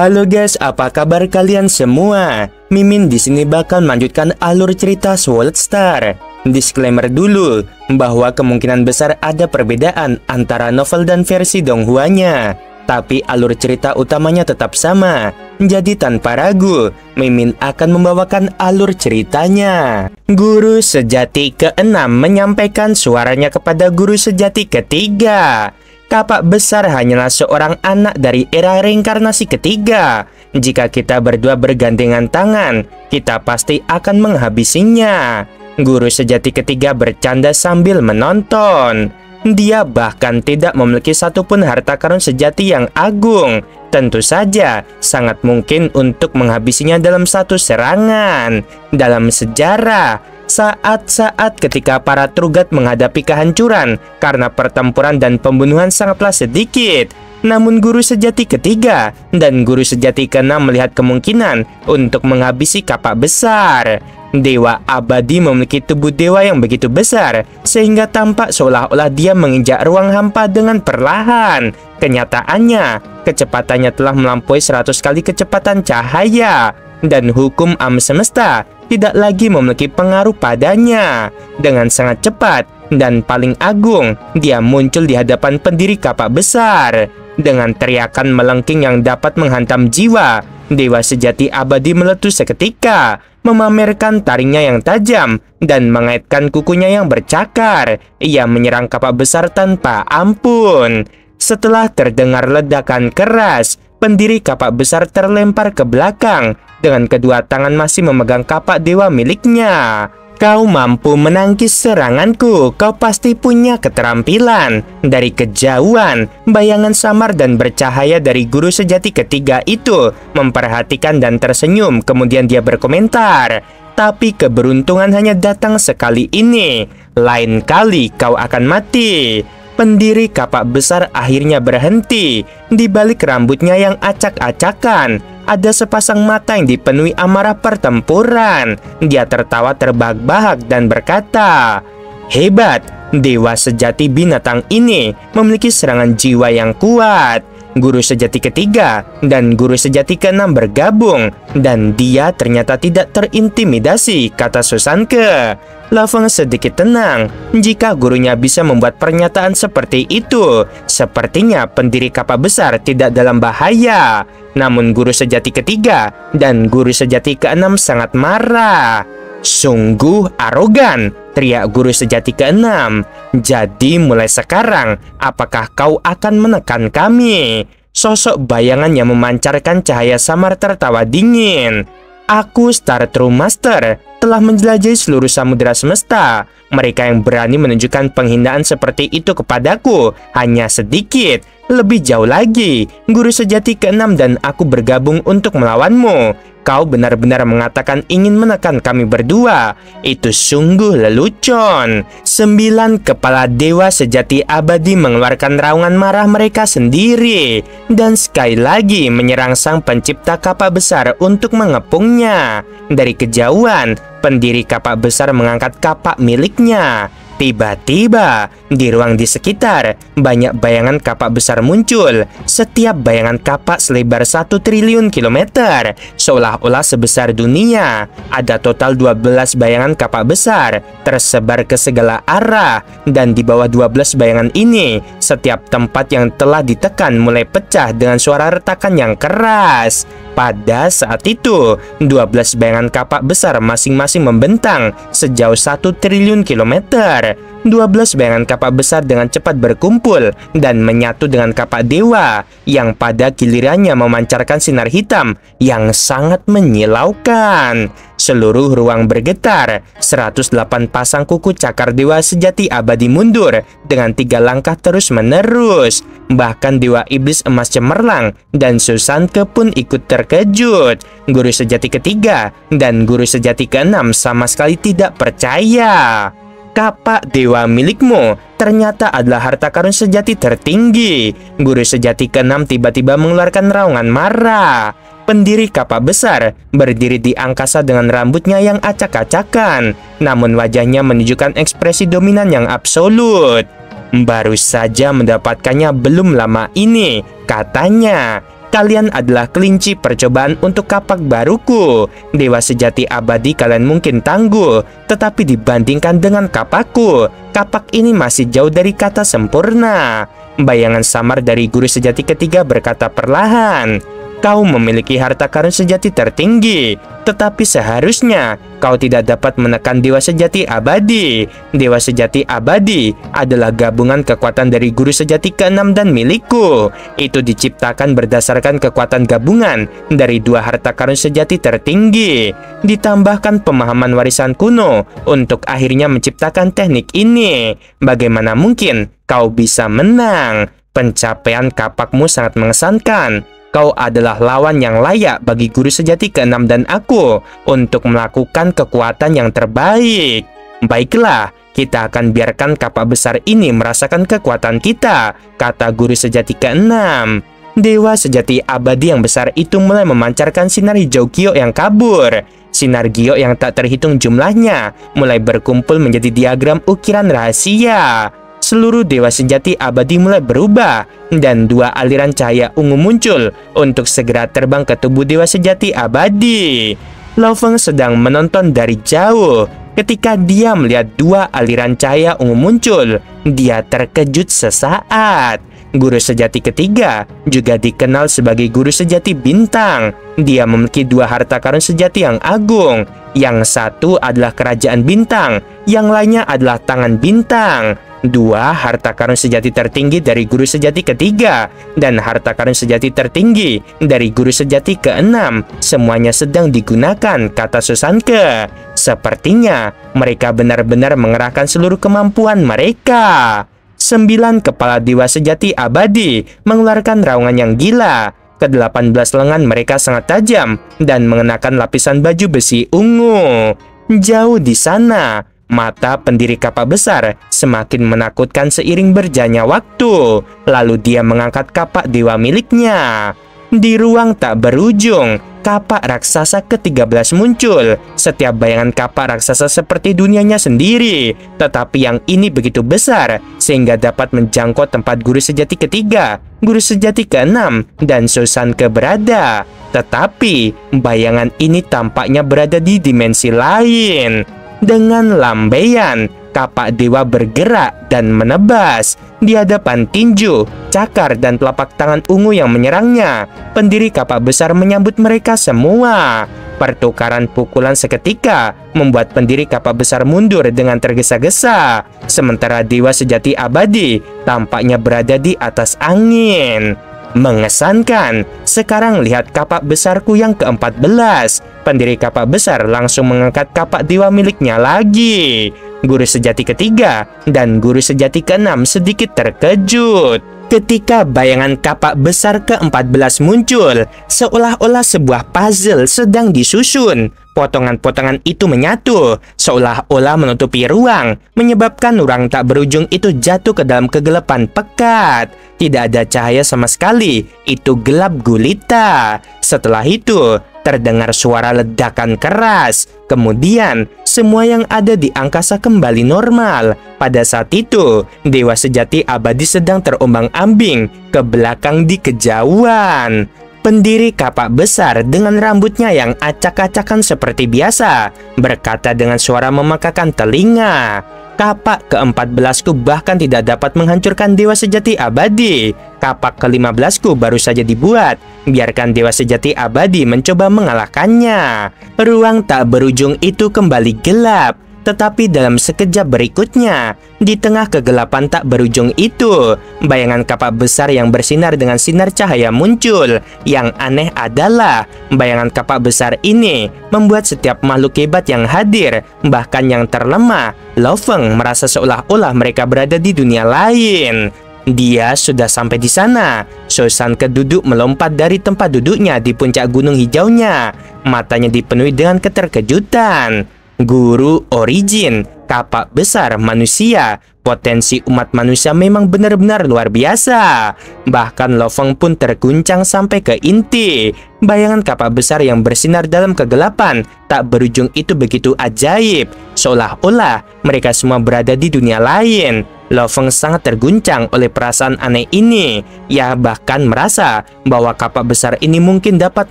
Halo guys, apa kabar kalian semua? Mimin di sini bakal melanjutkan alur cerita Sword Star. Disclaimer dulu bahwa kemungkinan besar ada perbedaan antara novel dan versi Donghuanya, tapi alur cerita utamanya tetap sama. Jadi tanpa ragu, Mimin akan membawakan alur ceritanya. Guru sejati ke-6 menyampaikan suaranya kepada guru sejati ketiga. Kapak besar hanyalah seorang anak dari era reinkarnasi ketiga. Jika kita berdua bergandengan tangan, kita pasti akan menghabisinya. Guru sejati ketiga bercanda sambil menonton. Dia bahkan tidak memiliki satupun harta karun sejati yang agung. Tentu saja, sangat mungkin untuk menghabisinya dalam satu serangan. Dalam sejarah, saat-saat ketika para Trugat menghadapi kehancuran karena pertempuran dan pembunuhan sangatlah sedikit. Namun guru sejati ketiga dan guru sejati ke-6 melihat kemungkinan untuk menghabisi kapak besar. Dewa abadi memiliki tubuh dewa yang begitu besar sehingga tampak seolah-olah dia menginjak ruang hampa dengan perlahan. Kenyataannya, kecepatannya telah melampaui 100 kali kecepatan cahaya. Dan hukum alam semesta tidak lagi memiliki pengaruh padanya. Dengan sangat cepat dan paling agung, dia muncul di hadapan pendiri kapak besar. Dengan teriakan melengking yang dapat menghantam jiwa, dewa sejati abadi meletus seketika, memamerkan taringnya yang tajam dan mengaitkan kukunya yang bercakar. Ia menyerang kapak besar tanpa ampun. Setelah terdengar ledakan keras, pendiri kapak besar terlempar ke belakang dengan kedua tangan masih memegang kapak dewa miliknya. Kau mampu menangkis seranganku, kau pasti punya keterampilan. Dari kejauhan, bayangan samar dan bercahaya dari guru sejati ketiga itu memperhatikan dan tersenyum, kemudian dia berkomentar, tapi keberuntungan hanya datang sekali ini, lain kali kau akan mati. Pendiri kapak besar akhirnya berhenti. Di balik rambutnya yang acak-acakan, ada sepasang mata yang dipenuhi amarah pertempuran. Dia tertawa terbahak-bahak dan berkata, "Hebat, dewa sejati binatang ini memiliki serangan jiwa yang kuat." Guru sejati ketiga dan guru sejati ke-6 bergabung, dan dia ternyata tidak terintimidasi, kata Susanke. Lafeng sedikit tenang. Jika gurunya bisa membuat pernyataan seperti itu, sepertinya pendiri kapak besar tidak dalam bahaya. Namun guru sejati ketiga dan guru sejati ke-6 sangat marah. "Sungguh arogan," teriak guru sejati ke-6. "Jadi mulai sekarang, apakah kau akan menekan kami?" Sosok bayangan yang memancarkan cahaya samar tertawa dingin. "Aku Star True Master telah menjelajahi seluruh samudera semesta. Mereka yang berani menunjukkan penghinaan seperti itu kepadaku hanya sedikit. Lebih jauh lagi, guru sejati ke-6 dan aku bergabung untuk melawanmu. Kau benar-benar mengatakan ingin menekan kami berdua. Itu sungguh lelucon." 9 kepala dewa sejati abadi mengeluarkan raungan marah mereka sendiri dan sekali lagi menyerang sang pencipta kapak besar untuk mengepungnya. Dari kejauhan, pendiri kapak besar mengangkat kapak miliknya. Tiba-tiba, di ruang di sekitar, banyak bayangan kapak besar muncul. Setiap bayangan kapak selebar 1 triliun kilometer, seolah-olah sebesar dunia. Ada total 12 bayangan kapak besar, tersebar ke segala arah. Dan di bawah 12 bayangan ini, setiap tempat yang telah ditekan mulai pecah dengan suara retakan yang keras. Pada saat itu, 12 bayangan kapak besar masing-masing membentang sejauh 1 triliun kilometer. 12 bayangan kapak besar dengan cepat berkumpul dan menyatu dengan kapak dewa yang pada gilirannya memancarkan sinar hitam yang sangat menyilaukan. Seluruh ruang bergetar. 108 pasang kuku cakar dewa sejati abadi mundur dengan 3 langkah terus-menerus. Bahkan dewa iblis emas cemerlang dan Susanke pun ikut terkejut. Guru sejati ketiga dan guru sejati ke-6 sama sekali tidak percaya. "Kapak dewa milikmu ternyata adalah harta karun sejati tertinggi." Guru sejati ke-6 tiba-tiba mengeluarkan raungan marah. Pendiri kapak besar berdiri di angkasa dengan rambutnya yang acak-acakan, namun wajahnya menunjukkan ekspresi dominan yang absolut. "Baru saja mendapatkannya belum lama ini," katanya. Kalian adalah kelinci percobaan untuk kapak baruku. Dewa sejati abadi kalian mungkin tangguh, tetapi dibandingkan dengan kapakku, kapak ini masih jauh dari kata sempurna. Bayangan samar dari guru sejati ketiga berkata perlahan, kau memiliki harta karun sejati tertinggi, tetapi seharusnya kau tidak dapat menekan dewa sejati abadi. Dewa sejati abadi adalah gabungan kekuatan dari guru sejati keenam dan milikku. Itu diciptakan berdasarkan kekuatan gabungan dari dua harta karun sejati tertinggi, ditambahkan pemahaman warisan kuno untuk akhirnya menciptakan teknik ini. Bagaimana mungkin kau bisa menang? Pencapaian kapakmu sangat mengesankan. Kau adalah lawan yang layak bagi guru sejati keenam dan aku untuk melakukan kekuatan yang terbaik. Baiklah, kita akan biarkan kapak besar ini merasakan kekuatan kita, kata guru sejati keenam. Dewa sejati abadi yang besar itu mulai memancarkan sinar hijau giok yang kabur. Sinar giok yang tak terhitung jumlahnya mulai berkumpul menjadi diagram ukiran rahasia. Seluruh dewa sejati abadi mulai berubah, dan dua aliran cahaya ungu muncul untuk segera terbang ke tubuh dewa sejati abadi. Lo Feng sedang menonton dari jauh. Ketika dia melihat dua aliran cahaya ungu muncul, dia terkejut sesaat. Guru sejati ketiga juga dikenal sebagai guru sejati bintang. Dia memiliki dua harta karun sejati yang agung. Yang satu adalah kerajaan bintang, yang lainnya adalah tangan bintang. Dua harta karun sejati tertinggi dari guru sejati ketiga dan harta karun sejati tertinggi dari guru sejati keenam semuanya sedang digunakan, kata Susanke. Sepertinya mereka benar-benar mengerahkan seluruh kemampuan mereka. 9 kepala dewa sejati abadi mengeluarkan raungan yang gila. Ke-18 lengan mereka sangat tajam dan mengenakan lapisan baju besi ungu. Jauh di sana, mata pendiri kapak besar semakin menakutkan seiring berjalannya waktu. Lalu dia mengangkat kapak dewa miliknya. Di ruang tak berujung, kapak raksasa ke-13 muncul. Setiap bayangan kapak raksasa seperti dunianya sendiri, tetapi yang ini begitu besar sehingga dapat menjangkau tempat guru sejati ketiga, guru sejati keenam, dan Susanke berada. Tetapi bayangan ini tampaknya berada di dimensi lain. Dengan lambaian, kapak dewa bergerak dan menebas. Di hadapan tinju, cakar, dan telapak tangan ungu yang menyerangnya, pendiri kapak besar menyambut mereka semua. Pertukaran pukulan seketika membuat pendiri kapak besar mundur dengan tergesa-gesa, sementara dewa sejati abadi tampaknya berada di atas angin. Mengesankan. Sekarang lihat kapak besarku yang ke-14. Pendiri kapak besar langsung mengangkat kapak dewa miliknya lagi. Guru sejati ketiga dan guru sejati keenam sedikit terkejut ketika bayangan kapak besar ke-14 muncul, seolah-olah sebuah puzzle sedang disusun. Potongan-potongan itu menyatu, seolah-olah menutupi ruang, menyebabkan ruang tak berujung itu jatuh ke dalam kegelapan pekat. Tidak ada cahaya sama sekali, itu gelap gulita. Setelah itu, terdengar suara ledakan keras. Kemudian, semua yang ada di angkasa kembali normal. Pada saat itu, dewa sejati abadi sedang terombang-ambing ke belakang di kejauhan. Pendiri kapak besar dengan rambutnya yang acak-acakan seperti biasa berkata dengan suara memekakan telinga, kapak ke-14 ku bahkan tidak dapat menghancurkan dewa sejati abadi. Kapak ke-15 ku baru saja dibuat. Biarkan dewa sejati abadi mencoba mengalahkannya. Ruang tak berujung itu kembali gelap. Tetapi dalam sekejap berikutnya, di tengah kegelapan tak berujung itu, bayangan kapak besar yang bersinar dengan sinar cahaya muncul. Yang aneh adalah, bayangan kapak besar ini membuat setiap makhluk hebat yang hadir, bahkan yang terlemah, Lo Feng merasa seolah-olah mereka berada di dunia lain. Dia sudah sampai di sana. Susanke duduk melompat dari tempat duduknya di puncak gunung hijaunya. Matanya dipenuhi dengan keterkejutan. Guru Origin, kapak besar manusia, Potensi umat manusia memang benar-benar luar biasa. Bahkan Lo Feng pun terguncang sampai ke inti. Bayangan kapak besar yang bersinar dalam kegelapan tak berujung itu begitu ajaib, seolah-olah mereka semua berada di dunia lain. Lo Feng sangat terguncang oleh perasaan aneh ini. Ia bahkan merasa bahwa kapak besar ini mungkin dapat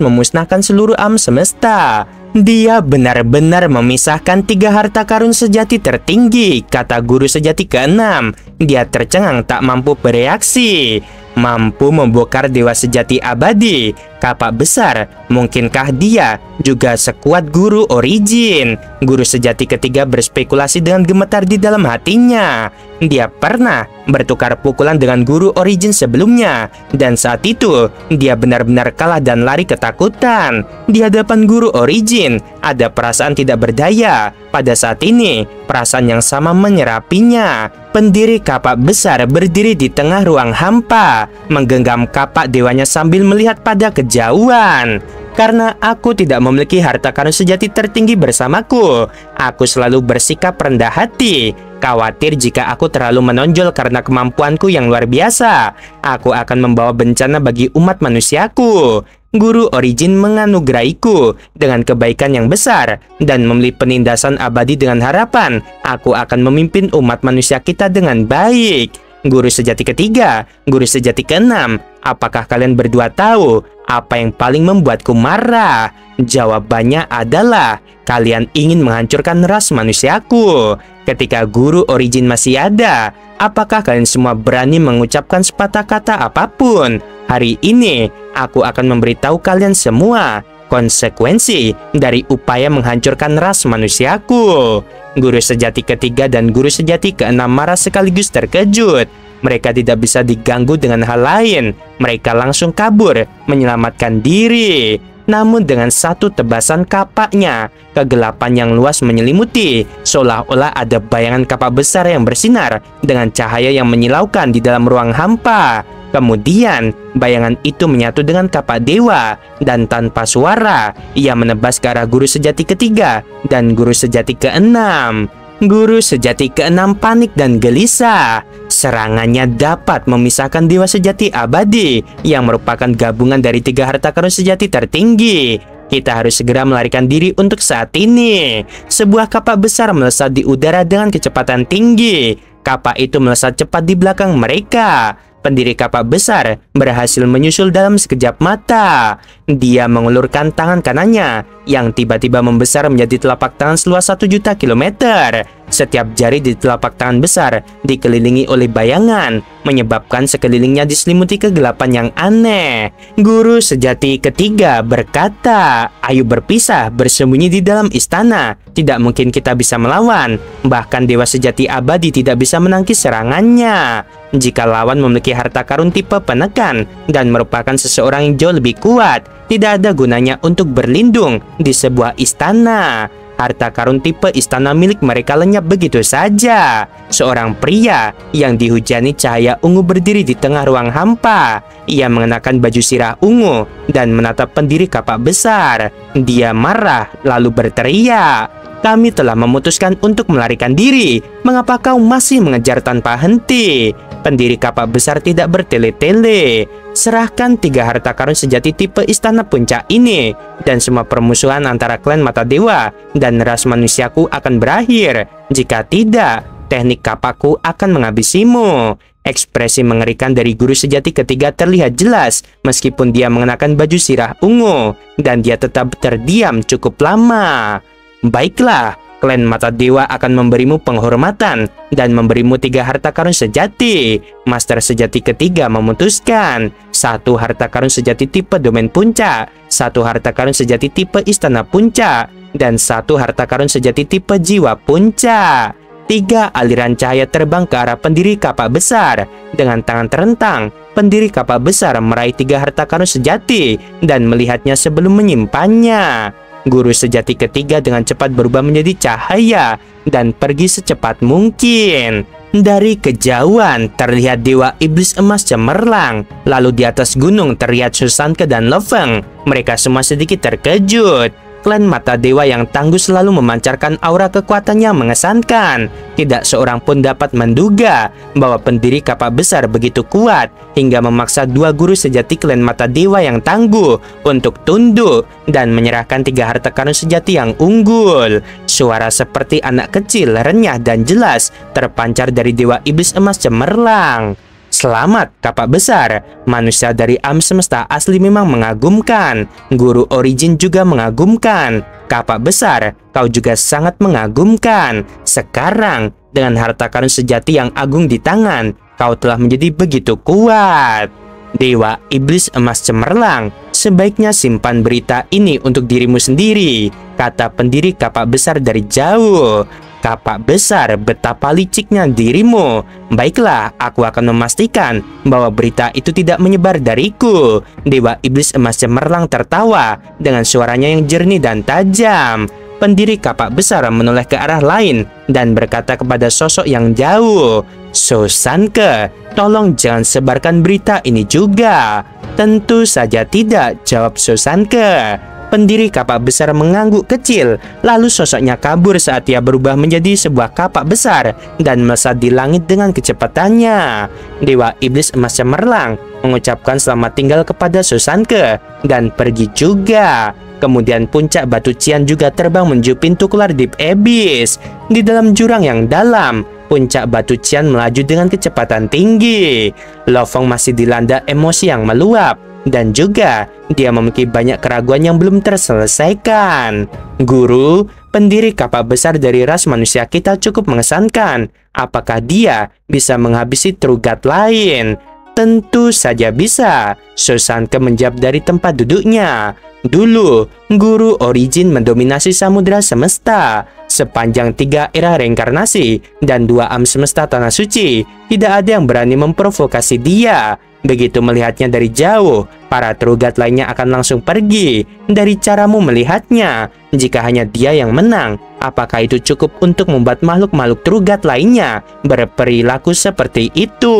memusnahkan seluruh alam semesta. Dia benar-benar memisahkan 3 harta karun sejati tertinggi, kata guru sejati ke-6. Dia tercengang tak mampu bereaksi. Mampu membongkar dewa sejati abadi, kapak besar. Mungkinkah dia juga sekuat guru origin? Guru sejati ketiga berspekulasi dengan gemetar di dalam hatinya. Dia pernah bertukar pukulan dengan guru origin sebelumnya, dan saat itu dia benar-benar kalah dan lari ketakutan. Di hadapan guru origin ada perasaan tidak berdaya. Pada saat ini perasaan yang sama menyerapinya. Pendiri kapak besar berdiri di tengah ruang hampa, menggenggam kapak dewanya sambil melihat pada kejauhan. Karena aku tidak memiliki harta karun sejati tertinggi bersamaku, aku selalu bersikap rendah hati. Khawatir jika aku terlalu menonjol karena kemampuanku yang luar biasa, aku akan membawa bencana bagi umat manusiaku. Guru origin menganugerahiku dengan kebaikan yang besar dan memberi penindasan abadi dengan harapan aku akan memimpin umat manusia kita dengan baik. Guru sejati ketiga, guru sejati ke-6, apakah kalian berdua tahu apa yang paling membuatku marah? Jawabannya adalah kalian ingin menghancurkan ras manusiaku. Ketika guru origin masih ada, apakah kalian semua berani mengucapkan sepatah kata apapun? Hari ini aku akan memberitahu kalian semua konsekuensi dari upaya menghancurkan ras manusiaku. Guru sejati ketiga dan guru sejati ke-6 marah sekaligus terkejut. Mereka tidak bisa diganggu dengan hal lain. Mereka langsung kabur menyelamatkan diri. Namun dengan satu tebasan kapaknya, kegelapan yang luas menyelimuti, seolah-olah ada bayangan kapak besar yang bersinar dengan cahaya yang menyilaukan di dalam ruang hampa. Kemudian bayangan itu menyatu dengan kapak dewa, dan tanpa suara ia menebas ke arah guru sejati ketiga dan guru sejati ke-6. Guru sejati ke-6 panik dan gelisah. Serangannya dapat memisahkan dewa sejati abadi yang merupakan gabungan dari 3 harta karun sejati tertinggi. Kita harus segera melarikan diri untuk saat ini. Sebuah kapak besar melesat di udara dengan kecepatan tinggi. Kapak itu melesat cepat di belakang mereka. Pendiri kapak besar berhasil menyusul dalam sekejap mata. Dia mengulurkan tangan kanannya yang tiba-tiba membesar menjadi telapak tangan seluas 1 juta kilometer. Setiap jari di telapak tangan besar dikelilingi oleh bayangan, menyebabkan sekelilingnya diselimuti kegelapan yang aneh. Guru sejati ketiga berkata, "Ayo berpisah, bersembunyi di dalam istana. Tidak mungkin kita bisa melawan. Bahkan dewa sejati abadi tidak bisa menangkis serangannya. Jika lawan memiliki harta karun tipe penekan dan merupakan seseorang yang jauh lebih kuat, tidak ada gunanya untuk berlindung di sebuah istana." Harta karun tipe istana milik mereka lenyap begitu saja. Seorang pria yang dihujani cahaya ungu berdiri di tengah ruang hampa. Ia mengenakan baju sirah ungu dan menatap pendiri kapak besar. Dia marah lalu berteriak, "Kami telah memutuskan untuk melarikan diri. Mengapa kau masih mengejar tanpa henti?" Pendiri kapak besar tidak bertele-tele. "Serahkan 3 harta karun sejati tipe istana puncak ini, dan semua permusuhan antara klan mata dewa dan ras manusiaku akan berakhir. Jika tidak, teknik kapakku akan menghabisimu." Ekspresi mengerikan dari guru sejati ketiga terlihat jelas meskipun dia mengenakan baju sirah ungu, dan dia tetap terdiam cukup lama. "Baiklah, klan mata dewa akan memberimu penghormatan dan memberimu 3 harta karun sejati." Master sejati ketiga memutuskan. 1 harta karun sejati tipe domain puncak, 1 harta karun sejati tipe istana puncak, dan 1 harta karun sejati tipe jiwa puncak. 3 aliran cahaya terbang ke arah pendiri kapak besar. Dengan tangan terentang, pendiri kapak besar meraih 3 harta karun sejati dan melihatnya sebelum menyimpannya. Guru sejati ketiga dengan cepat berubah menjadi cahaya dan pergi secepat mungkin. Dari kejauhan terlihat dewa iblis emas cemerlang. Lalu di atas gunung terlihat Susanke dan Lo Feng. Mereka semua sedikit terkejut. Klan Mata Dewa yang tangguh selalu memancarkan aura kekuatan yang mengesankan. Tidak seorang pun dapat menduga bahwa pendiri Kapak Besar begitu kuat hingga memaksa dua guru sejati Klan Mata Dewa yang tangguh untuk tunduk dan menyerahkan 3 harta karun sejati yang unggul. Suara seperti anak kecil, renyah dan jelas terpancar dari Dewa Iblis Emas Cemerlang. Selamat, Kapak Besar. Manusia dari alam semesta asli memang mengagumkan. Guru Origin juga mengagumkan. Kapak Besar, kau juga sangat mengagumkan. Sekarang, dengan harta karun sejati yang agung di tangan, kau telah menjadi begitu kuat. Dewa Iblis Emas Cemerlang, sebaiknya simpan berita ini untuk dirimu sendiri, kata pendiri Kapak Besar dari jauh. Kapak Besar, betapa liciknya dirimu. Baiklah, aku akan memastikan bahwa berita itu tidak menyebar dariku. Dewa Iblis Emas Cemerlang tertawa dengan suaranya yang jernih dan tajam. Pendiri Kapak Besar menoleh ke arah lain dan berkata kepada sosok yang jauh, "Sosanke, tolong jangan sebarkan berita ini juga." "Tentu saja tidak," jawab Sosanke. Pendiri Kapak Besar mengangguk kecil, lalu sosoknya kabur saat ia berubah menjadi sebuah kapak besar dan melesat di langit dengan kecepatannya. Dewa Iblis Emas Cemerlang mengucapkan selamat tinggal kepada Sosanke dan pergi juga. Kemudian puncak batu Cian juga terbang menuju pintu keluar Deep Abyss. Di dalam jurang yang dalam, puncak batu Cian melaju dengan kecepatan tinggi. Lo Fong masih dilanda emosi yang meluap, dan juga dia memiliki banyak keraguan yang belum terselesaikan. "Guru, pendiri Kapak Besar dari ras manusia kita cukup mengesankan. Apakah dia bisa menghabisi Trugat lain?" "Tentu saja bisa," Sosanke menjawab dari tempat duduknya. "Dulu, Guru Origin mendominasi samudera semesta. Sepanjang 3 era reinkarnasi dan 2 alam semesta tanah suci, tidak ada yang berani memprovokasi dia. Begitu melihatnya dari jauh, para Trugat lainnya akan langsung pergi. Dari caramu melihatnya, jika hanya dia yang menang, apakah itu cukup untuk membuat makhluk-makhluk Trugat lainnya berperilaku seperti itu?"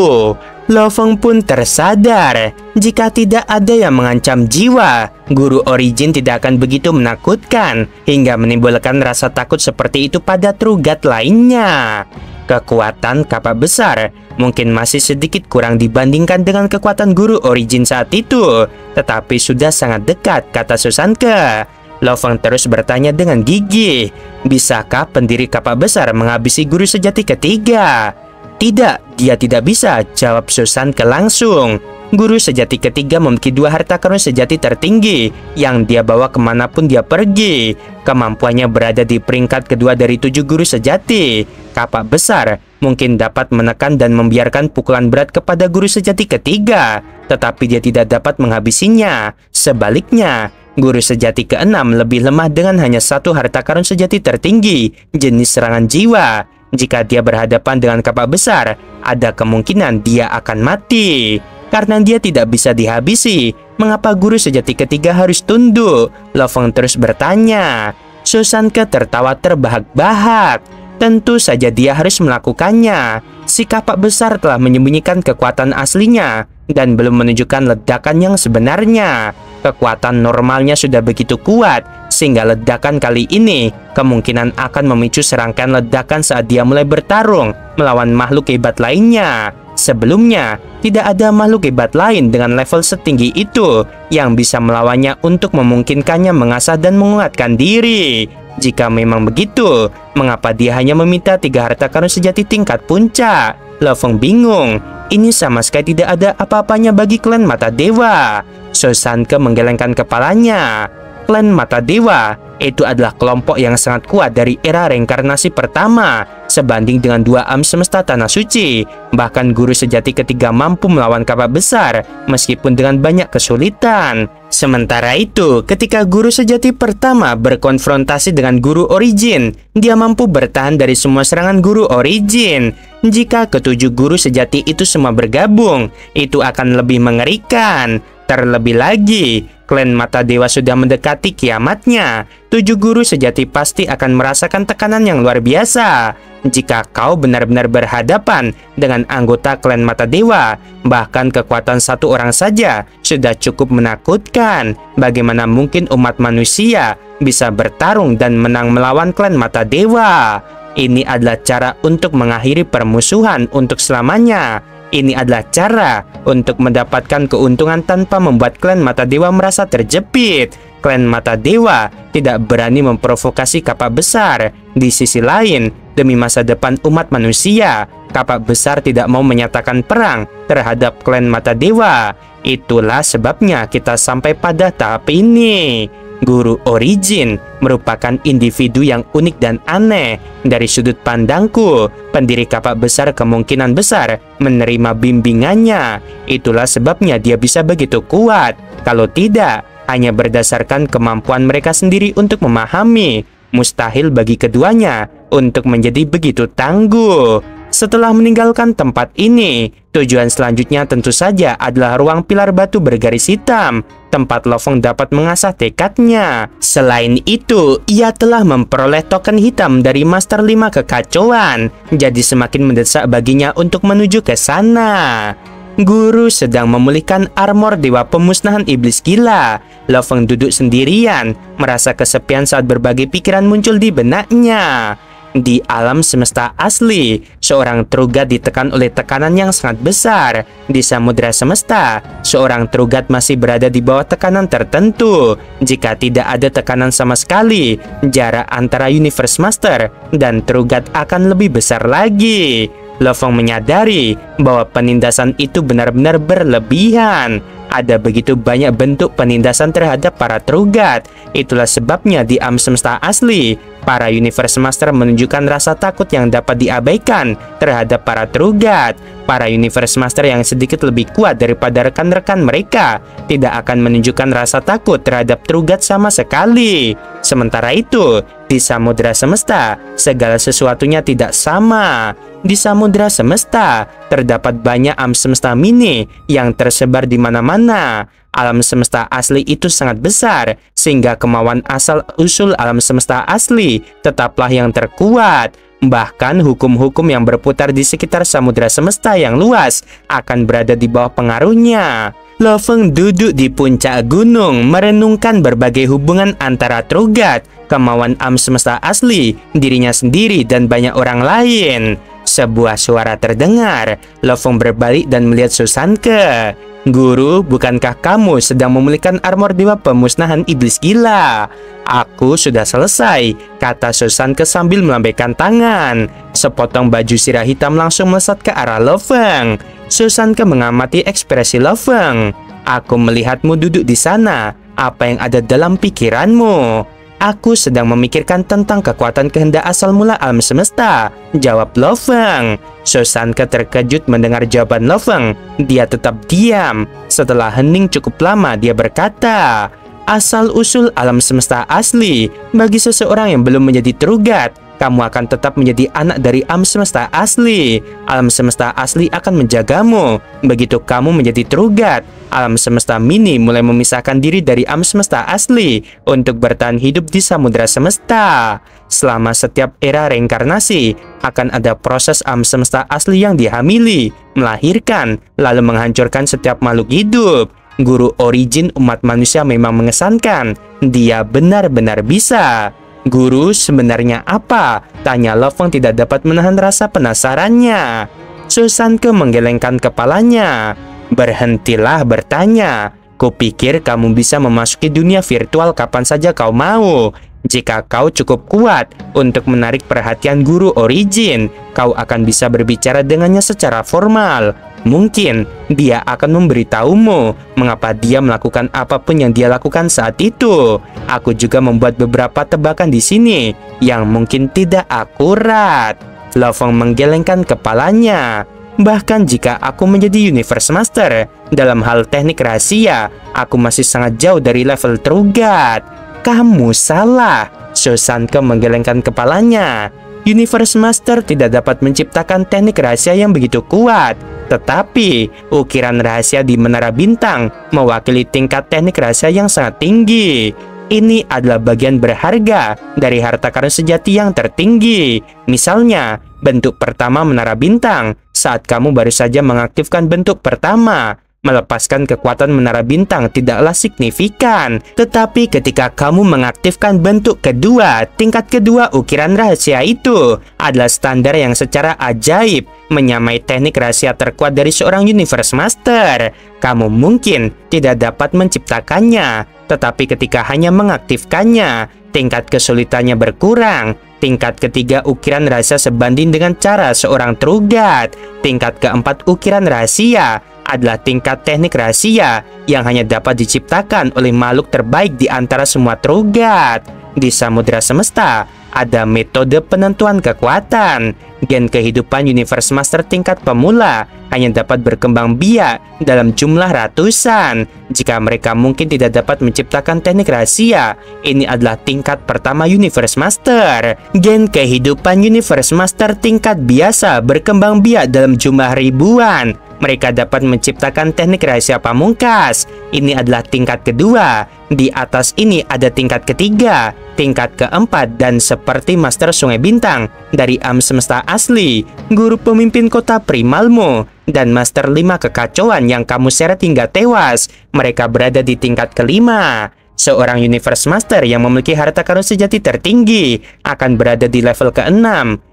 Lo Fong pun tersadar, jika tidak ada yang mengancam jiwa, Guru Origin tidak akan begitu menakutkan hingga menimbulkan rasa takut seperti itu pada Trugat lainnya. Kekuatan Kapak Besar mungkin masih sedikit kurang dibandingkan dengan kekuatan Guru Origin saat itu, tetapi sudah sangat dekat, kata Sosanke. Lo Fong terus bertanya dengan gigih, "Bisakah pendiri Kapak Besar menghabisi guru sejati ketiga?" "Tidak, dia tidak bisa," jawab Sosanke langsung. Guru sejati ketiga memiliki 2 harta karun sejati tertinggi yang dia bawa kemanapun dia pergi. Kemampuannya berada di peringkat kedua dari 7 guru sejati. Kapak Besar mungkin dapat menekan dan membiarkan pukulan berat kepada guru sejati ketiga, tetapi dia tidak dapat menghabisinya. Sebaliknya, guru sejati keenam lebih lemah dengan hanya 1 harta karun sejati tertinggi, jenis serangan jiwa. Jika dia berhadapan dengan Kapak Besar, ada kemungkinan dia akan mati. Karena dia tidak bisa dihabisi, mengapa guru sejati ketiga harus tunduk? Lo Fong terus bertanya. Sosanke tertawa terbahak-bahak. Tentu saja dia harus melakukannya. Si Kapak Besar telah menyembunyikan kekuatan aslinya dan belum menunjukkan ledakan yang sebenarnya. Kekuatan normalnya sudah begitu kuat, sehingga ledakan kali ini kemungkinan akan memicu serangkaian ledakan saat dia mulai bertarung melawan makhluk hebat lainnya. Sebelumnya, tidak ada makhluk hebat lain dengan level setinggi itu yang bisa melawannya untuk memungkinkannya mengasah dan menguatkan diri. Jika memang begitu, mengapa dia hanya meminta 3 harta karun sejati tingkat puncak? Lo Fong bingung. Ini sama sekali tidak ada apa-apanya bagi klan Mata Dewa. Sosanke menggelengkan kepalanya. Klan Mata Dewa itu adalah kelompok yang sangat kuat dari era reinkarnasi pertama. Sebanding dengan 2 alam semesta tanah suci, bahkan guru sejati ketiga mampu melawan Kapak Besar meskipun dengan banyak kesulitan. Sementara itu, ketika guru sejati pertama berkonfrontasi dengan Guru Origin, dia mampu bertahan dari semua serangan Guru Origin. Jika ke-7 guru sejati itu semua bergabung, itu akan lebih mengerikan. Terlebih lagi, klan Mata Dewa sudah mendekati kiamatnya. 7 guru sejati pasti akan merasakan tekanan yang luar biasa. Jika kau benar-benar berhadapan dengan anggota klan Mata Dewa, bahkan kekuatan satu orang saja sudah cukup menakutkan. Bagaimana mungkin umat manusia bisa bertarung dan menang melawan klan Mata Dewa? Ini adalah cara untuk mengakhiri permusuhan untuk selamanya. Ini adalah cara untuk mendapatkan keuntungan tanpa membuat klan Mata Dewa merasa terjepit. Klan Mata Dewa tidak berani memprovokasi Kapak Besar. Di sisi lain, demi masa depan umat manusia, Kapak Besar tidak mau menyatakan perang terhadap klan Mata Dewa. Itulah sebabnya kita sampai pada tahap ini. Guru Origin merupakan individu yang unik dan aneh. Dari sudut pandangku, pendiri Kapak Besar kemungkinan besar menerima bimbingannya. Itulah sebabnya dia bisa begitu kuat. Kalau tidak, hanya berdasarkan kemampuan mereka sendiri untuk memahami. Mustahil bagi keduanya untuk menjadi begitu tangguh. Setelah meninggalkan tempat ini, tujuan selanjutnya tentu saja adalah ruang pilar batu bergaris hitam, tempat Lo Feng dapat mengasah tekadnya. Selain itu, ia telah memperoleh token hitam dari Master 5 Kekacauan, jadi semakin mendesak baginya untuk menuju ke sana. Guru sedang memulihkan armor Dewa Pemusnahan Iblis Gila. Lo Feng duduk sendirian, merasa kesepian saat berbagai pikiran muncul di benaknya. Di alam semesta asli, seorang Trugat ditekan oleh tekanan yang sangat besar. Di samudera semesta, seorang Trugat masih berada di bawah tekanan tertentu. Jika tidak ada tekanan sama sekali, jarak antara Universe Master dan Trugat akan lebih besar lagi. Lo Feng menyadari bahwa penindasan itu benar-benar berlebihan. Ada begitu banyak bentuk penindasan terhadap para Trugat. Itulah sebabnya di alam semesta asli, para Universe Master menunjukkan rasa takut yang dapat diabaikan terhadap para Trugat. Para Universe Master yang sedikit lebih kuat daripada rekan-rekan mereka tidak akan menunjukkan rasa takut terhadap Trugat sama sekali. Sementara itu, di samudera semesta, segala sesuatunya tidak sama. Di samudera semesta, terdapat banyak alam semesta mini yang tersebar di mana-mana. Alam semesta asli itu sangat besar, sehingga kemauan asal-usul alam semesta asli tetaplah yang terkuat. Bahkan hukum-hukum yang berputar di sekitar samudera semesta yang luas akan berada di bawah pengaruhnya. Lo Feng duduk di puncak gunung, merenungkan berbagai hubungan antara Trugat, kemauan alam semesta asli, dirinya sendiri, dan banyak orang lain. Sebuah suara terdengar. Lo Feng berbalik dan melihat Susanke. Guru, bukankah kamu sedang memulihkan armor Dewa Pemusnahan Iblis Gila? Aku sudah selesai, kata Susanke sambil melambaikan tangan. Sepotong baju sirah hitam langsung melesat ke arah Lo Feng. Susanke mengamati ekspresi Lo Feng. Aku melihatmu duduk di sana. Apa yang ada dalam pikiranmu? Aku sedang memikirkan tentang kekuatan kehendak asal mula alam semesta, jawab Lo Feng. Susanke terkejut mendengar jawaban Lo Feng. Dia tetap diam. Setelah hening cukup lama, dia berkata, asal-usul alam semesta asli. Bagi seseorang yang belum menjadi Trugat, kamu akan tetap menjadi anak dari alam semesta asli. Alam semesta asli akan menjagamu. Begitu kamu menjadi Trugat, alam semesta mini mulai memisahkan diri dari alam semesta asli untuk bertahan hidup di samudera semesta. Selama setiap era reinkarnasi, akan ada proses alam semesta asli yang dihamili, melahirkan, lalu menghancurkan setiap makhluk hidup. Guru Origin umat manusia memang mengesankan. Dia benar-benar bisa. Guru, sebenarnya apa? Tanya Lo Feng tidak dapat menahan rasa penasarannya. Susanke menggelengkan kepalanya. Berhentilah bertanya. Kupikir kamu bisa memasuki dunia virtual kapan saja kau mau. Jika kau cukup kuat untuk menarik perhatian Guru Origin, kau akan bisa berbicara dengannya secara formal. Mungkin dia akan memberitahumu mengapa dia melakukan apapun yang dia lakukan saat itu. Aku juga membuat beberapa tebakan di sini yang mungkin tidak akurat. Lo Feng menggelengkan kepalanya. Bahkan jika aku menjadi Universe Master, dalam hal teknik rahasia, aku masih sangat jauh dari level Trugat. Kamu salah. Susanke menggelengkan kepalanya. Universe Master tidak dapat menciptakan teknik rahasia yang begitu kuat. Tetapi, ukiran rahasia di Menara Bintang mewakili tingkat teknik rahasia yang sangat tinggi. Ini adalah bagian berharga dari harta karun sejati yang tertinggi. Misalnya, bentuk pertama Menara Bintang saat kamu baru saja mengaktifkan bentuk pertama. Melepaskan kekuatan Menara Bintang tidaklah signifikan, tetapi ketika kamu mengaktifkan bentuk kedua, tingkat kedua ukiran rahasia itu adalah standar yang secara ajaib menyamai teknik rahasia terkuat dari seorang Universe Master. Kamu mungkin tidak dapat menciptakannya, tetapi ketika hanya mengaktifkannya, tingkat kesulitannya berkurang. Tingkat ketiga ukiran rahasia sebanding dengan cara seorang True God. Tingkat keempat ukiran rahasia adalah tingkat teknik rahasia yang hanya dapat diciptakan oleh makhluk terbaik di antara semua True God. Di samudera semesta, ada metode penentuan kekuatan. Gen kehidupan Universe Master tingkat pemula hanya dapat berkembang biak dalam jumlah ratusan. Jika mereka mungkin tidak dapat menciptakan teknik rahasia, ini adalah tingkat pertama Universe Master. Gen kehidupan Universe Master tingkat biasa berkembang biak dalam jumlah ribuan. Mereka dapat menciptakan teknik rahasia pamungkas. Ini adalah tingkat kedua. Di atas ini ada tingkat ketiga, tingkat keempat, dan seperti Master Sungai Bintang dari Alam Semesta Asli, Guru Pemimpin Kota Primalmo, dan Master 5 Kekacauan yang kamu seret hingga tewas, mereka berada di tingkat kelima. Seorang Universe Master yang memiliki harta karun sejati tertinggi akan berada di level ke-6.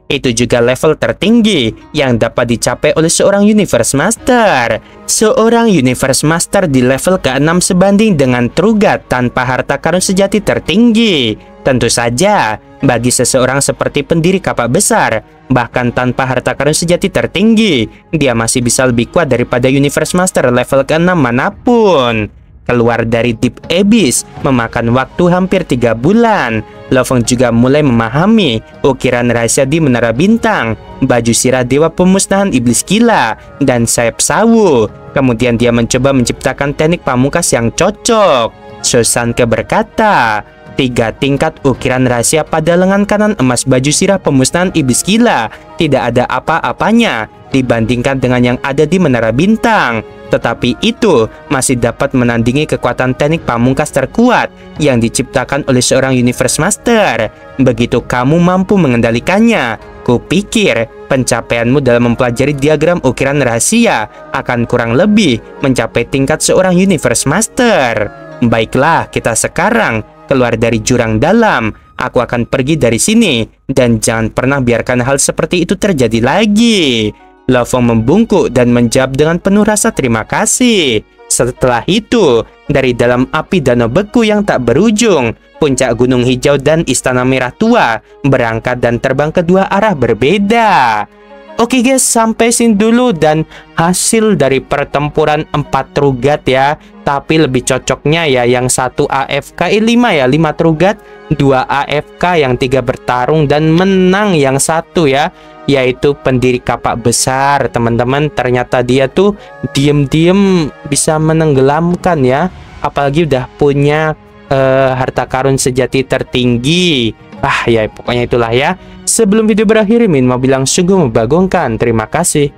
Itu juga level tertinggi yang dapat dicapai oleh seorang Universe Master. Seorang Universe Master di level ke-6 sebanding dengan True God tanpa harta karun sejati tertinggi. Tentu saja, bagi seseorang seperti pendiri kapak besar, bahkan tanpa harta karun sejati tertinggi, dia masih bisa lebih kuat daripada Universe Master level ke-6 manapun. Keluar dari Deep Abyss memakan waktu hampir 3 bulan. Lovong juga mulai memahami ukiran rahasia di Menara Bintang, baju sirah Dewa Pemusnahan Iblis Gila, dan sayap sawu. Kemudian dia mencoba menciptakan teknik pamungkas yang cocok. Sosanke berkata, 3 tingkat ukiran rahasia pada lengan kanan emas baju sirah Pemusnahan Iblis Gila tidak ada apa-apanya dibandingkan dengan yang ada di Menara Bintang. Tetapi itu masih dapat menandingi kekuatan teknik pamungkas terkuat yang diciptakan oleh seorang Universe Master. Begitu kamu mampu mengendalikannya, kupikir pencapaianmu dalam mempelajari diagram ukiran rahasia akan kurang lebih mencapai tingkat seorang Universe Master. Baiklah, kita sekarang keluar dari jurang dalam. Aku akan pergi dari sini, dan jangan pernah biarkan hal seperti itu terjadi lagi. Lovong membungkuk dan menjawab dengan penuh rasa terima kasih. Setelah itu, dari dalam api danau beku yang tak berujung, puncak Gunung Hijau dan Istana Merah Tua berangkat dan terbang ke dua arah berbeda. Oke guys, sampai sini dulu dan hasil dari pertempuran 4 True God ya. Tapi lebih cocoknya ya yang 1 AFK, 5 ya, 5 True God, 2 AFK, yang 3 bertarung dan menang yang 1 ya, yaitu pendiri kapak besar teman-teman. Ternyata dia tuh diem-diem bisa menenggelamkan ya, apalagi udah punya harta karun sejati tertinggi. Ya pokoknya itulah ya. Sebelum video berakhir, Min mau bilang sungguh membagongkan. Terima kasih.